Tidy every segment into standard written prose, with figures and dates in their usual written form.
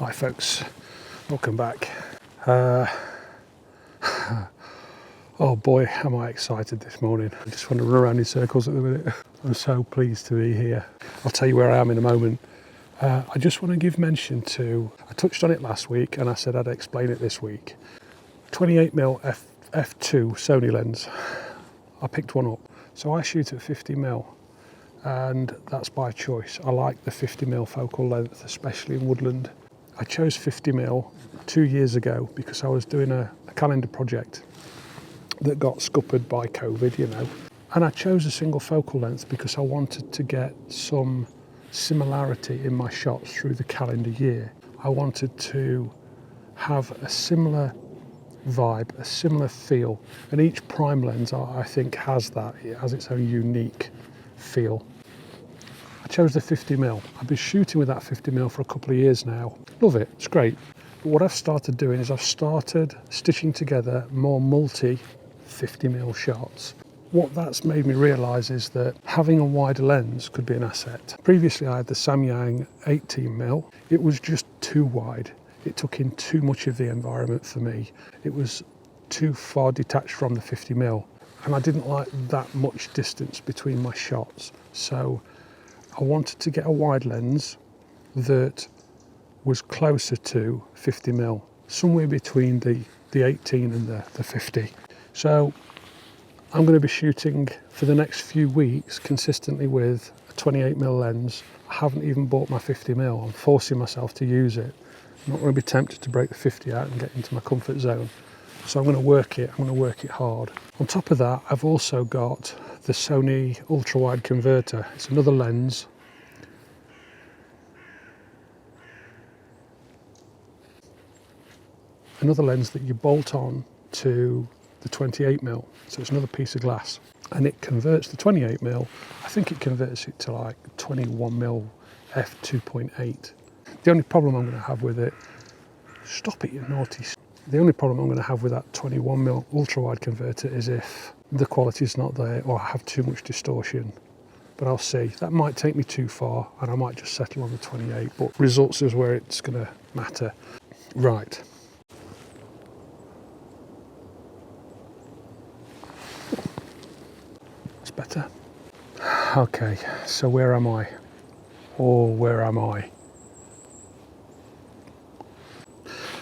Hi folks, welcome back. Oh boy, am I excited this morning. I just want to run around in circles at the minute. I'm so pleased to be here. I'll tell you where I am in a moment. I just want to give mention to, I touched on it last week and I said I'd explain it this week. 28mm f2 Sony lens. I picked one up. So I shoot at 50mm and that's by choice. I like the 50mm focal length, especially in Woodland. I chose 50mm 2 years ago because I was doing a calendar project that got scuppered by COVID, you know. And I chose a single focal length because I wanted to get some similarity in my shots through the calendar year. I wanted to have a similar vibe, a similar feel, and each prime lens I think has that. It has its own unique feel. I chose the 50mm. I've been shooting with that 50mm for a couple of years now. Love it, it's great. But what I've started doing is I've started stitching together more multi 50mm shots. What that's made me realise is that having a wider lens could be an asset. Previously I had the Samyang 18mm. It was just too wide. It took in too much of the environment for me. It was too far detached from the 50mm. And I didn't like that much distance between my shots. So I wanted to get a wide lens that was closer to 50mm, somewhere between the 18 and the 50. So I'm going to be shooting for the next few weeks consistently with a 28mm lens. I haven't even bought my 50mm. I'm forcing myself to use it. I'm not going to be tempted to break the 50 out and get into my comfort zone. So I'm going to work it. I'm going to work it hard. On top of that, I've also got the Sony ultra-wide converter. It's another lens. Another lens that you bolt on to the 28mm. So it's another piece of glass. And it converts the 28mm. I think it converts it to like 21mm f2.8. The only problem I'm going to have with it, stop it you naughty. The only problem I'm going to have with that 21mm ultra-wide converter is if the quality's not there or I have too much distortion. But I'll see. That might take me too far and I might just settle on the 28, but results is where it's going to matter. Right. That's better. Okay, so where am I? Or where am I?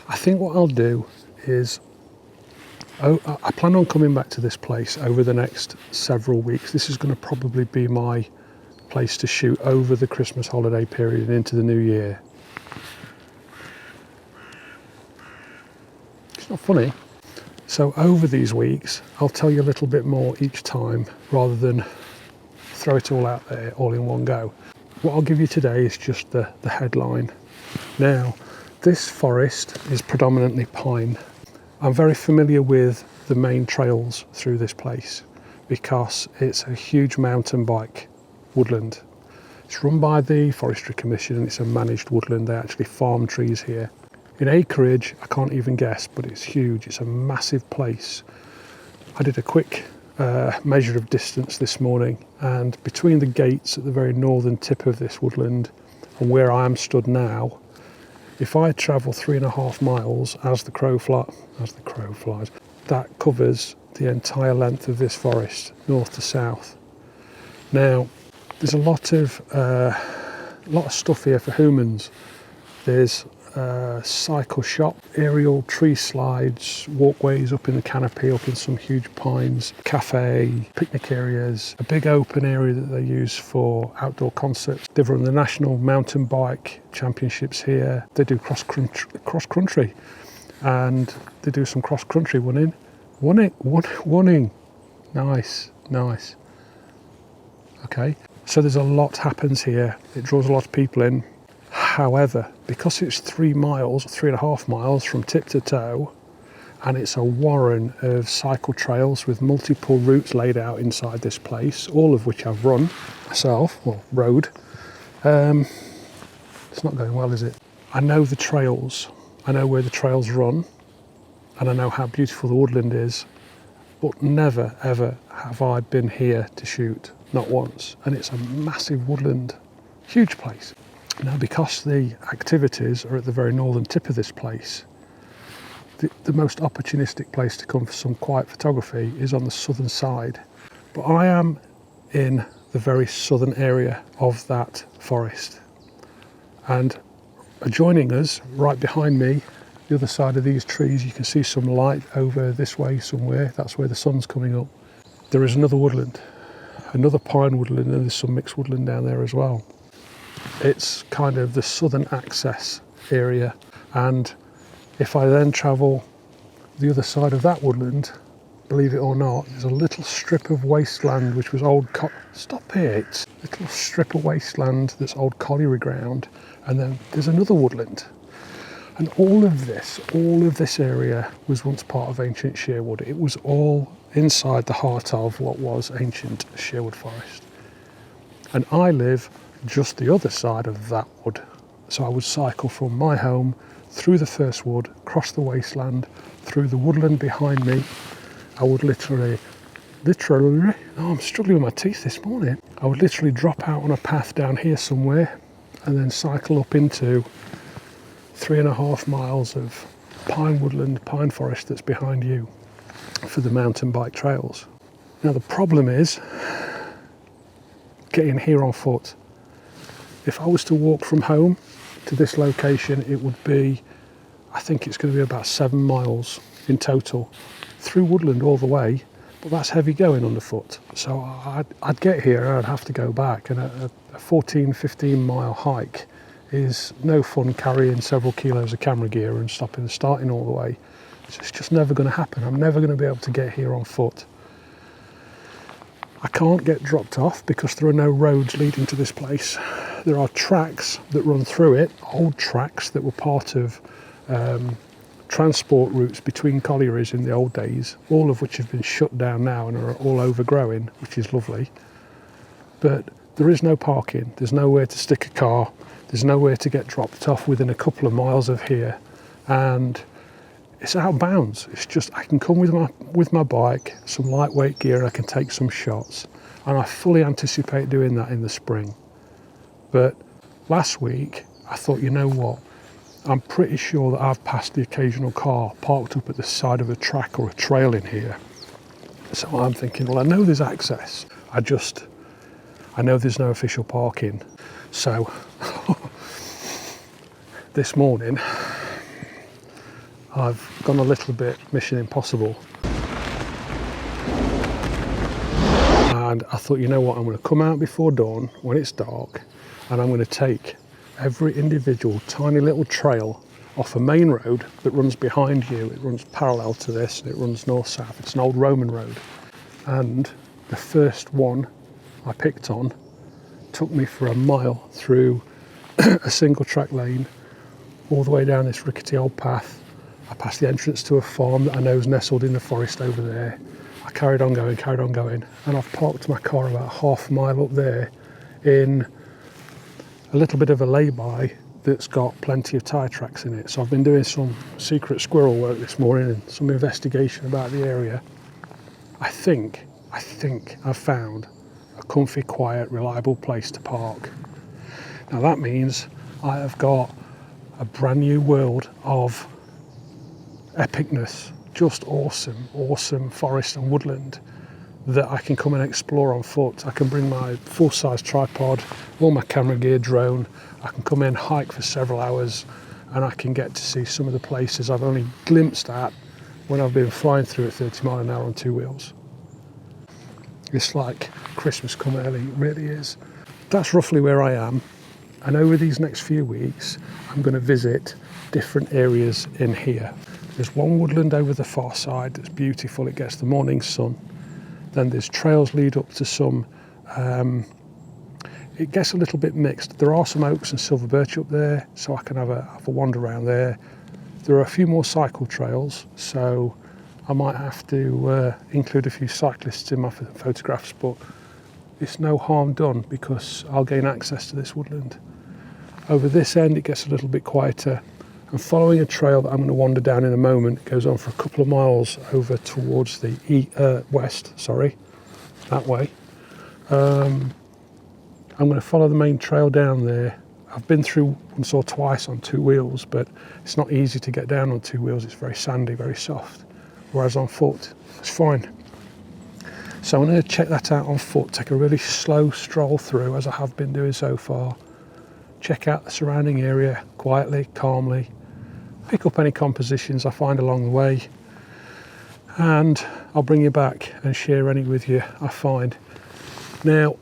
I think what I'll do is, I plan on coming back to this place over the next several weeks. This is going to probably be my place to shoot over the Christmas holiday period and into the new year. It's not funny. So over these weeks, I'll tell you a little bit more each time rather than throw it all out there all in one go. What I'll give you today is just the headline. Now, this forest is predominantly pine. I'm very familiar with the main trails through this place because it's a huge mountain bike woodland. It's run by the Forestry Commission and it's a managed woodland. They actually farm trees here. In acreage, I can't even guess, but it's huge. It's a massive place. I did a quick measure of distance this morning, and between the gates at the very northern tip of this woodland and where I am stood now, if I travel 3.5 miles as the crow flies, that covers the entire length of this forest, north to south. Now, there's a lot of stuff here for humans. There's a cycle shop, aerial tree slides, walkways up in the canopy, up in some huge pines, cafe, picnic areas, a big open area that they use for outdoor concerts. They've run the National Mountain Bike Championships here. They do cross country, and they do some cross country running. Nice. Okay, so there's a lot happens here. It draws a lot of people in. However, because it's 3.5 miles from tip to toe, and it's a warren of cycle trails with multiple routes laid out inside this place, all of which I've run myself, or rode. It's not going well, is it? I know the trails. I know where the trails run, and I know how beautiful the woodland is, but never, ever have I been here to shoot, not once. And it's a massive woodland, huge place. Now, because the activities are at the very northern tip of this place, the most opportunistic place to come for some quiet photography is on the southern side. But I am in the very southern area of that forest, and adjoining us, right behind me, the other side of these trees, you can see some light over this way somewhere. That's where the sun's coming up. There is another woodland, another pine woodland, and there's some mixed woodland down there as well. It's kind of the southern access area, and if I then travel the other side of that woodland, believe it or not, there's a little strip of wasteland which was old stop it! Little strip of wasteland that's old colliery ground, and then there's another woodland. And all of this area was once part of ancient Sherwood. It was all inside the heart of what was ancient Sherwood Forest. And I live just the other side of that wood. So I would cycle from my home through the first wood, across the wasteland, through the woodland behind me. I would literally, oh, I'm struggling with my teeth this morning. I would literally drop out on a path down here somewhere and then cycle up into 3.5 miles of pine woodland, pine forest that's behind you for the mountain bike trails. Now the problem is getting here on foot. If I was to walk from home to this location, it would be, I think it's going to be about 7 miles in total through woodland all the way, but that's heavy going underfoot. So I'd get here and I'd have to go back, and a 14-15 mile hike is no fun carrying several kilos of camera gear and stopping and starting all the way. So it's just never going to happen. I'm never going to be able to get here on foot. I can't get dropped off because there are no roads leading to this place. There are tracks that run through it, old tracks that were part of transport routes between collieries in the old days, all of which have been shut down now and are all overgrowing, which is lovely. But there is no parking, there's nowhere to stick a car, there's nowhere to get dropped off within a couple of miles of here, and it's out of bounds. It's just, I can come with my bike, some lightweight gear, and I can take some shots, and I fully anticipate doing that in the spring. But last week I thought, you know what, I'm pretty sure that I've passed the occasional car parked up at the side of a track or a trail in here. So I'm thinking, well, I know there's access, I know there's no official parking. So this morning I've gone a little bit Mission Impossible, and I thought, you know what, I'm going to come out before dawn when it's dark, and I'm going to take every individual tiny little trail off a main road that runs behind you. It runs parallel to this, and it runs north-south. It's an old Roman road, and the first one I picked on took me for a mile through a single track lane all the way down this rickety old path. I passed the entrance to a farm that I know is nestled in the forest over there. I carried on going, and I've parked my car about half a mile up there in a little bit of a lay-by that's got plenty of tyre tracks in it. So I've been doing some secret squirrel work this morning and some investigation about the area. I think I've found a comfy, quiet, reliable place to park. Now that means I have got a brand new world of epicness, just awesome forest and woodland that I can come and explore on foot. I can bring my full-size tripod, all my camera gear, drone. I can come in, hike for several hours, and I can get to see some of the places I've only glimpsed at when I've been flying through at 30 miles an hour on 2 wheels. It's like Christmas come early, it really is. That's roughly where I am, and over these next few weeks I'm going to visit different areas in here. There's one woodland over the far side that's beautiful, it gets the morning sun. Then there's trails lead up to some, it gets a little bit mixed. There are some oaks and silver birch up there, so I can have a wander around there. There are a few more cycle trails, so I might have to include a few cyclists in my photographs, but it's no harm done because I'll gain access to this woodland. Over this end it gets a little bit quieter. I'm following a trail that I'm going to wander down in a moment. It goes on for a couple of miles over towards the west, that way. I'm going to follow the main trail down there I've been through once or twice on two wheels, but it's not easy to get down on two wheels. It's very sandy, very soft, whereas on foot, it's fine. So I'm going to check that out on foot, take a really slow stroll through, as I have been doing so far, check out the surrounding area quietly, calmly, pick up any compositions I find along the way, and I'll bring you back and share any with you I find. Now,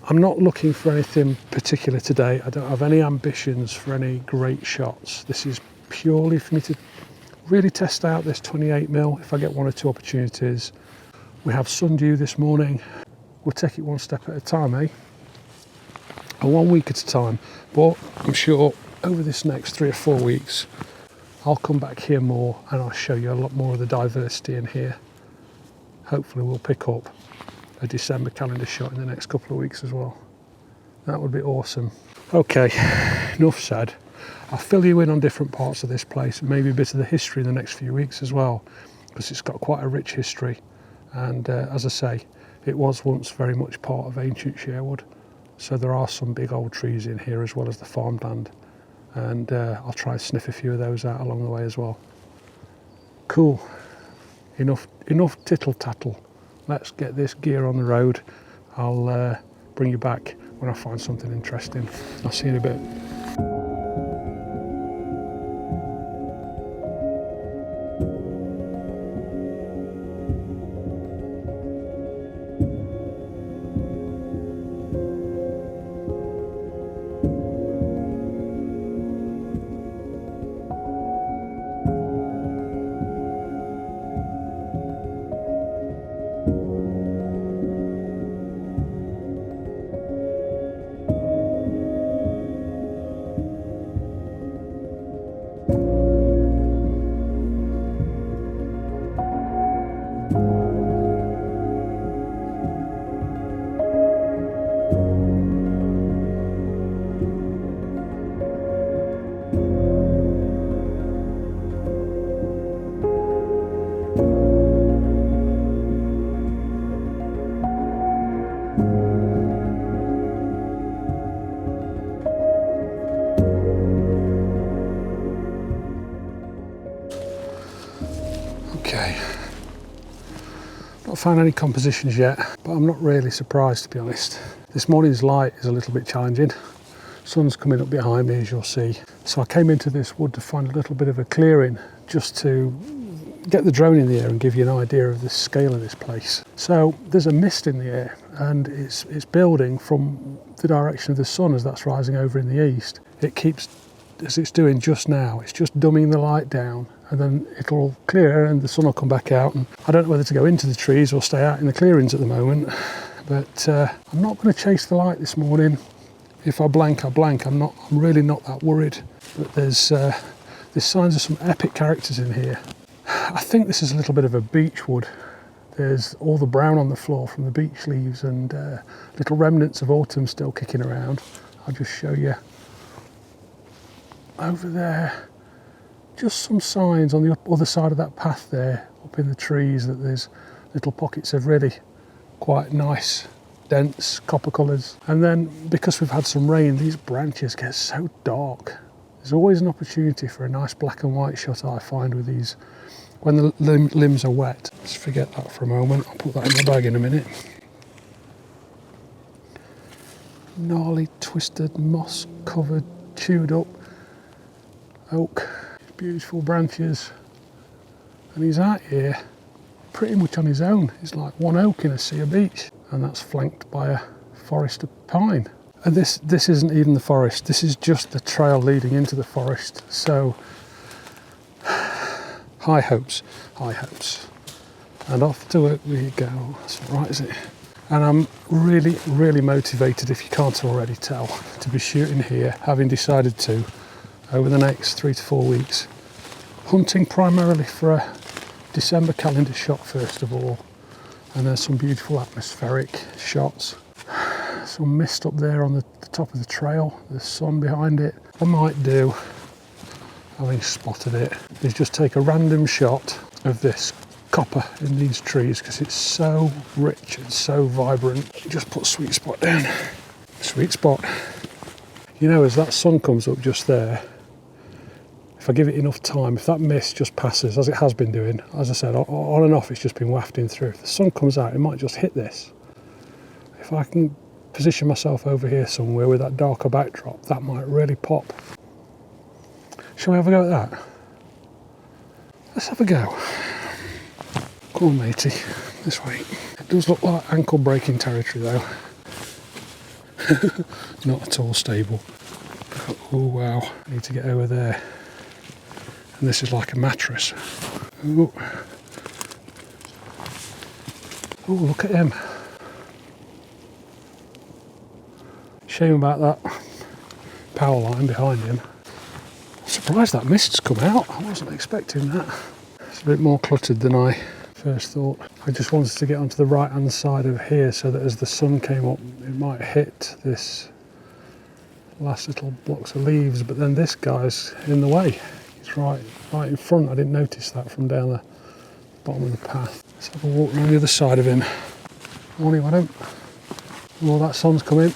I'm not looking for anything particular today. I don't have any ambitions for any great shots. This is purely for me to really test out this 28mm if I get one or two opportunities. We have sundew this morning. We'll take it one step at a time, eh? And 1 week at a time. But I'm sure over this next 3 or 4 weeks, I'll come back here more and I'll show you a lot more of the diversity in here. Hopefully we'll pick up a December calendar shot in the next couple of weeks as well. That would be awesome. Okay, enough said. I'll fill you in on different parts of this place and maybe a bit of the history in the next few weeks as well, because it's got quite a rich history. And as I say, it was once very much part of ancient Sherwood. So there are some big old trees in here as well as the farmland. And I'll try and sniff a few of those out along the way as well. Cool. Enough tittle tattle. Let's get this gear on the road. I'll bring you back when I find something interesting. I'll see you in a bit. Okay, not found any compositions yet, but I'm not really surprised, to be honest. This morning's light is a little bit challenging. Sun's coming up behind me, as you'll see. So I came into this wood to find a little bit of a clearing, just to get the drone in the air and give you an idea of the scale of this place. So there's a mist in the air, and it's building from the direction of the sun as that's rising over in the east. It keeps, as it's doing just now, it's just dumbing the light down, and then it'll clear and the sun will come back out. And I don't know whether to go into the trees or stay out in the clearings at the moment, but I'm not going to chase the light this morning. If I blank, I blank. I'm really not that worried. But there's signs of some epic characters in here. I think this is a little bit of a beech wood. There's all the brown on the floor from the beech leaves and little remnants of autumn still kicking around. I'll just show you. Over there, just some signs on the other side of that path there, up in the trees, that there's little pockets of really quite nice, dense copper colours. And then, because we've had some rain, these branches get so dark. There's always an opportunity for a nice black and white shot, I find, with these, when the limbs are wet. Let's forget that for a moment. I'll put that in my bag in a minute. Gnarly, twisted, moss-covered, chewed up oak. Beautiful branches. And he's out here pretty much on his own. He's like one oak in a sea of beech. And that's flanked by a forest of pine. And this isn't even the forest. This is just the trail leading into the forest. So, high hopes, high hopes. And off to it we go. That's all right, is it? And I'm really, really motivated, if you can't already tell, to be shooting here, having decided to, over the next 3 to 4 weeks. Hunting primarily for a December calendar shot first of all. And there's some beautiful atmospheric shots. Some mist up there on the top of the trail, the sun behind it. What I might do, having spotted it, is just take a random shot of this copper in these trees, because it's so rich and so vibrant. Just put sweet spot down. Sweet spot. You know, as that sun comes up just there, if I give it enough time, if that mist just passes, as it has been doing, as I said, on and off it's just been wafting through. If the sun comes out, it might just hit this. If I can position myself over here somewhere with that darker backdrop, that might really pop. Shall we have a go at that? Let's have a go. Come on, matey, this way. It does look like ankle breaking territory though. Not at all stable. Oh wow, I need to get over there. And this is like a mattress. Ooh. Oh, look at him. Shame about that power line behind him. Surprised that mist's come out. I wasn't expecting that. It's a bit more cluttered than I first thought. I just wanted to get onto the right hand side of here so that as the sun came up it might hit this last little blocks of leaves, but then this guy's in the way. He's right in front. I didn't notice that from down the bottom of the path. Let's have a walk around the other side of him. Morning, Adam. Oh, that sun's coming.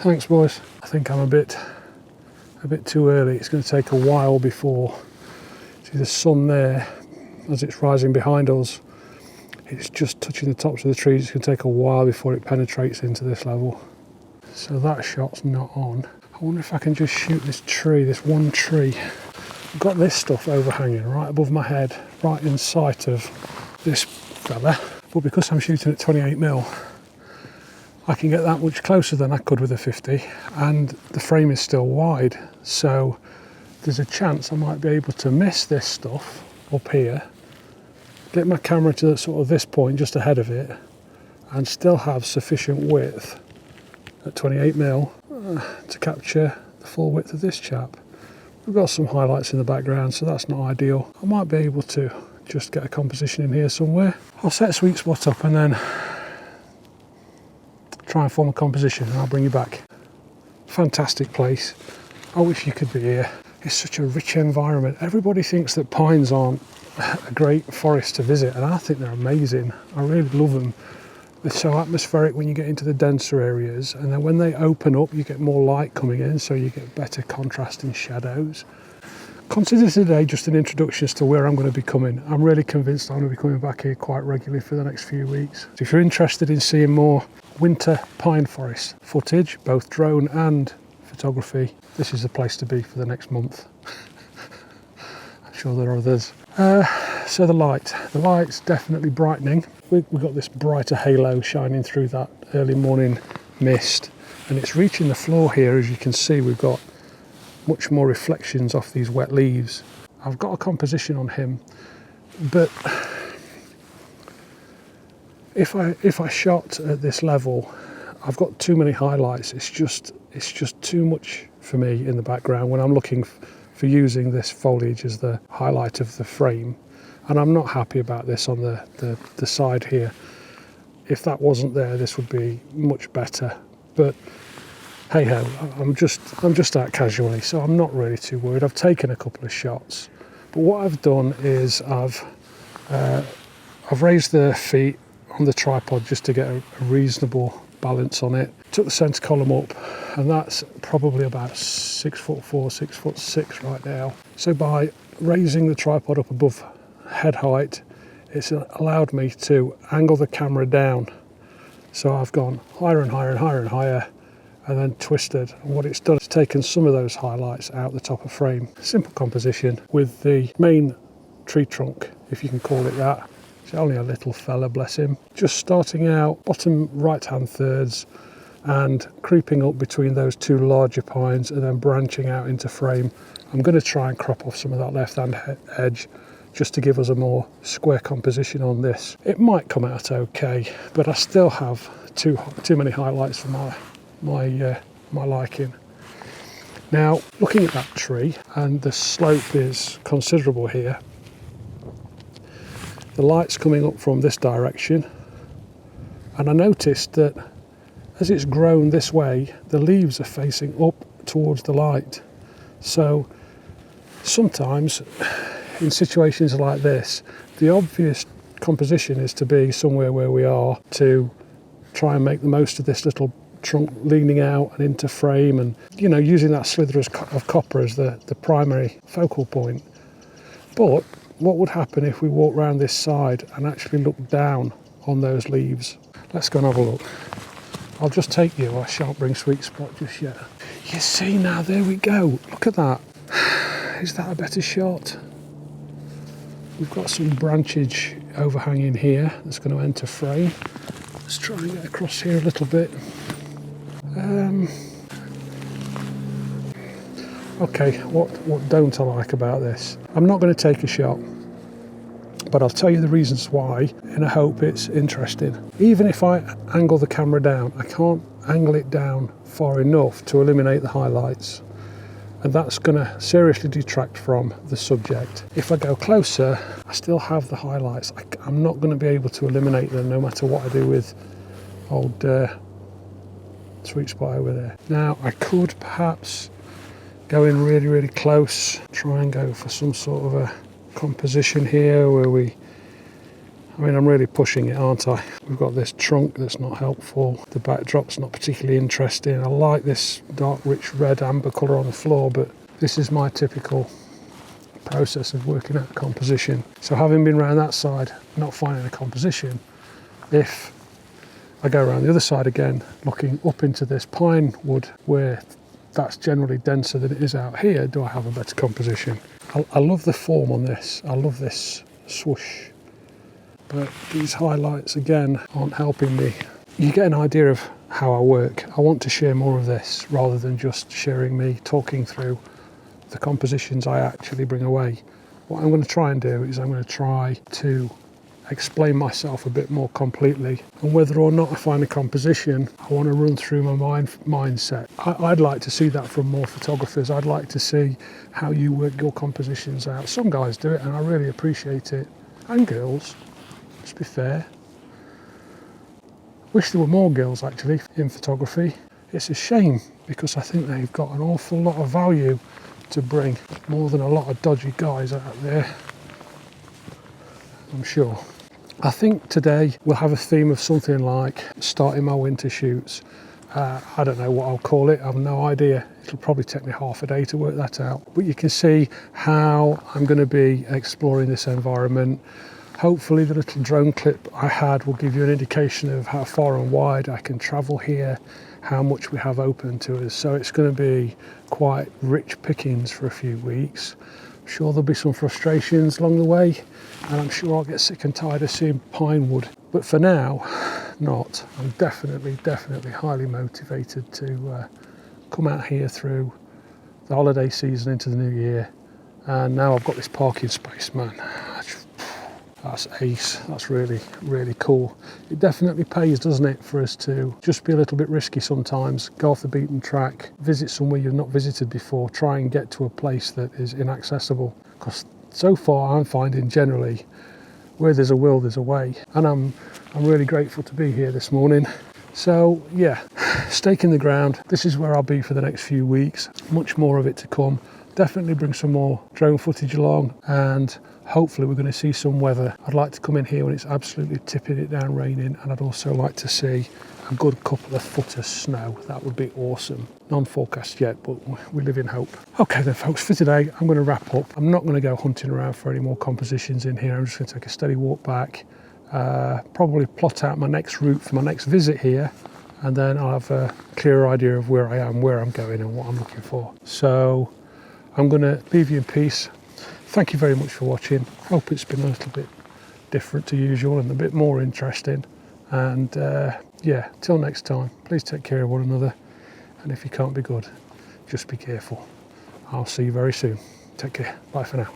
Thanks, boys. I think I'm a bit too early. It's going to take a while before, see the sun there as it's rising behind us, it's just touching the tops of the trees. It's going to take a while before it penetrates into this level. So that shot's not on. I wonder if I can just shoot this tree, this one tree. I've got this stuff overhanging right above my head, right in sight of this fella, but because I'm shooting at 28mm, I can get that much closer than I could with a 50, and the frame is still wide, so there's a chance I might be able to miss this stuff up here, get my camera to sort of this point just ahead of it, and still have sufficient width at 28mm to capture the full width of this chap. We've got some highlights in the background, so that's not ideal. I might be able to just get a composition in here somewhere. I'll set a sweet spot up and then try and form a composition, and I'll bring you back. Fantastic place. I wish you could be here. It's such a rich environment. Everybody thinks that pines aren't a great forest to visit, and I think they're amazing. I really love them. They're so atmospheric when you get into the denser areas, and then when they open up you get more light coming in, so you get better contrast in shadows. Consider today just an introduction as to where I'm going to be coming. I'm really convinced I'm going to be coming back here quite regularly for the next few weeks. So if you're interested in seeing more winter pine forest footage, both drone and photography, this is the place to be for the next month. I'm sure there are others. So the light's definitely brightening. We've got this brighter halo shining through that early morning mist, and it's reaching the floor here. As you can see, we've got much more reflections off these wet leaves. I've got a composition on him, but if I shot at this level, I've got too many highlights. It's just too much for me in the background when I'm looking for using this foliage as the highlight of the frame, and I'm not happy about this on the side here. If that wasn't there, this would be much better, but hey ho, I'm just out casually, so I'm not really too worried. I've taken a couple of shots, but what I've done is I've raised the feet on the tripod just to get a reasonable balance on it. Took the centre column up, and that's probably about 6'4", 6'6" right now. So by raising the tripod up above head height, it's allowed me to angle the camera down. So I've gone higher and higher and higher and higher, and then twisted, and what it's done is taken some of those highlights out the top of frame. Simple composition with the main tree trunk, if you can call it that. It's only a little fella, bless him. Just starting out bottom right hand thirds and creeping up between those two larger pines and then branching out into frame. I'm going to try and crop off some of that left hand edge just to give us a more square composition on this. It might come out okay, but I still have too many highlights for my liking. Now, looking at that tree, and the slope is considerable here, the light's coming up from this direction, and I noticed that as it's grown this way, the leaves are facing up towards the light. So sometimes in situations like this, the obvious composition is to be somewhere where we are, to try and make the most of this little trunk leaning out and into frame, and using that slither of copper as the primary focal point. But what would happen if we walked around this side and actually looked down on those leaves? Let's go and have a look. I'll just take you. I shan't bring Sweet Spot just yet. You see now, there we go. Look at that. Is that a better shot? We've got some branchage overhanging here that's going to enter frame. Let's try and get across here a little bit. Okay, what don't I like about this? I'm not going to take a shot, but I'll tell you the reasons why, and I hope it's interesting. Even if I angle the camera down, I can't angle it down far enough to eliminate the highlights, and that's going to seriously detract from the subject. If I go closer, I still have the highlights. I'm not going to be able to eliminate them no matter what I do with old Sweet Spot over there. Now I could perhaps go in really, really close, try and go for some sort of a composition here where I'm really pushing it, aren't I? We've got this trunk that's not helpful. The backdrop's not particularly interesting. I like this dark, rich red amber colour on the floor, but this is my typical process of working out composition. So having been around that side, not finding a composition, if I go around the other side again, looking up into this pine wood where that's generally denser than it is out here, do I have a better composition? I love the form on this. I love this swoosh. But these highlights again aren't helping me. You get an idea of how I work. I want to share more of this rather than just sharing me talking through the compositions I actually bring away. What I'm going to try and do is I'm going to try to explain myself a bit more completely, and whether or not I find a composition, I want to run through my mindset. I'd like to see that from more photographers. I'd like to see how you work your compositions out. Some guys do it and I really appreciate it, and girls, let's be fair. Wish there were more girls actually in photography. It's a shame because I think they've got an awful lot of value to bring, more than a lot of dodgy guys out there, I'm sure. I think today we'll have a theme of something like starting my winter shoots. I don't know what I'll call it, I have no idea. It'll probably take me half a day to work that out. But you can see how I'm going to be exploring this environment. Hopefully the little drone clip I had will give you an indication of how far and wide I can travel here, how much we have open to us. So it's going to be quite rich pickings for a few weeks. I'm sure there'll be some frustrations along the way, and I'm sure I'll get sick and tired of seeing pine wood. But for now, not. I'm definitely highly motivated to come out here through the holiday season into the new year. And now I've got this parking space, man. That's ace. That's really, really cool. It definitely pays, doesn't it, for us to just be a little bit risky sometimes, go off the beaten track, visit somewhere you've not visited before, try and get to a place that is inaccessible. Because so far I'm finding generally where there's a will, there's a way. And I'm really grateful to be here this morning. So yeah, stake in the ground. This is where I'll be for the next few weeks. Much more of it to come. Definitely bring some more drone footage along, and hopefully we're going to see some weather. I'd like to come in here when it's absolutely tipping it down raining, and I'd also like to see a good couple of foot of snow. That would be awesome. Non-forecast yet, but we live in hope. Okay then folks, for today I'm going to wrap up. I'm not going to go hunting around for any more compositions in here. I'm just going to take a steady walk back, probably plot out my next route for my next visit here, and then I'll have a clearer idea of where I am, where I'm going and what I'm looking for. So I'm going to leave you in peace. Thank you very much for watching. Hope it's been a little bit different to usual and a bit more interesting. And yeah, till next time, please take care of one another. And if you can't be good, just be careful. I'll see you very soon. Take care. Bye for now.